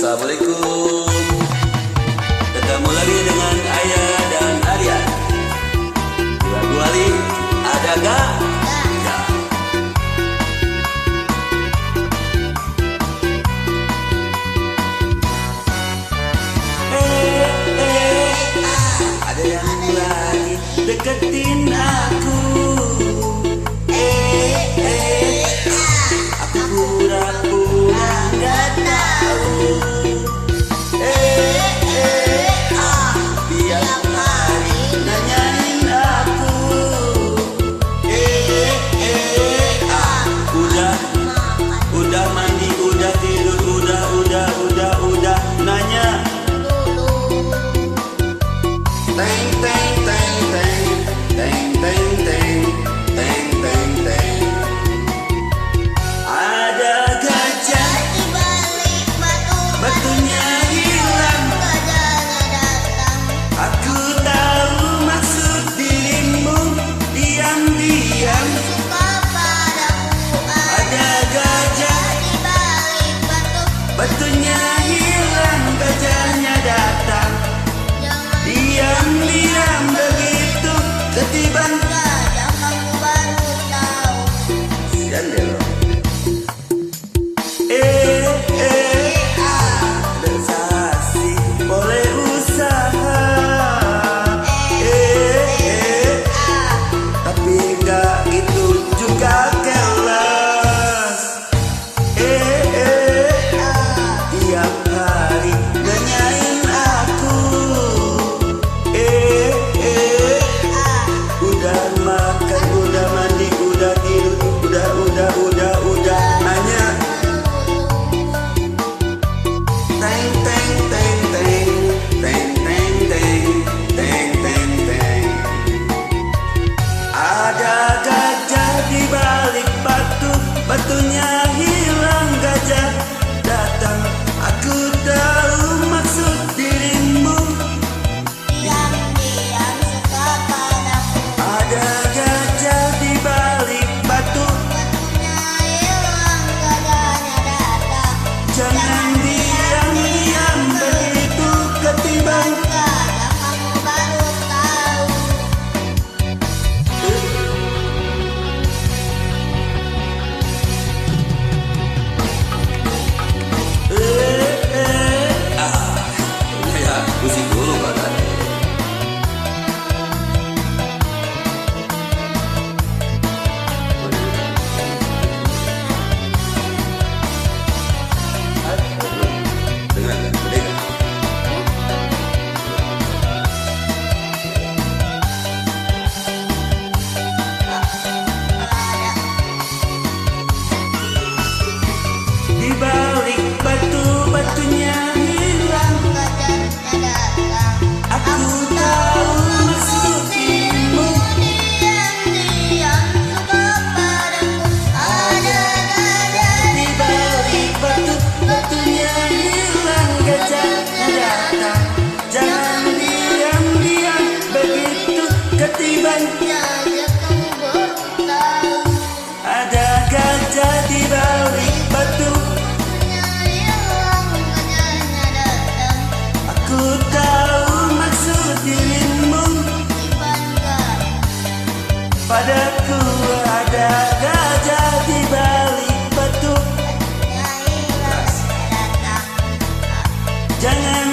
Assalamualaikum. Ketemu lagi dengan Ayah dan Aryan. Lagu Ali, ada gak? Ya. Ada yang lagi deketin aku. Aku pura-pura gak tahu. Tiap hari nanyain aku. Udah mandi, udah tidur, udah nanya. Teng teng teng teng teng teng teng teng teng teng. Ada gajah di balik batu, batunya hilang. gajahnya datang. Aku tahu maksud dirimu, diam-diam. Suka padaku, Ada gajah di balik batu. batunya hilang, gajahnya datang. Jangan Diam-diam begitu ketiban. gajah, kamu baru tahu. Sian deh lo. Sensasi boleh usaha. Tapi enggak gitu juga kelas. Tiap hari nanyain aku. Udah makan, udah mandi, udah tidur, udah nanya. Teng teng teng teng teng teng teng teng teng teng. Ada gajah di balik batu, batunya hilang, gajah datang. Aku tahu maksud dirimu. Diam-diam suka padaku. Ada gajah di balik batu, Batunya hilang, gajahnya datang. jangan diam-diam begitu ketiban. Gajah, kamu baru tahu. Ya, pusing dulu badan. Dengar kan? Dengar. Di balik batu, batunya hilang. Gajahnya datang. Aku tahu maksud dirimu. Diam-diam suka padaku. Ada gajah Di balik batu, batunya hilang, gajahnya datang. Jangan diam-diam begitu ketiban. gajah, kamu baru tahu. Ada gajah di balik batu. Batunya hilang, gajahnya datang. Aku tahu maksud dirimu. Tiban gajah. Padaku ada gajah di balik batu. Batunya hilang, datang. Jangan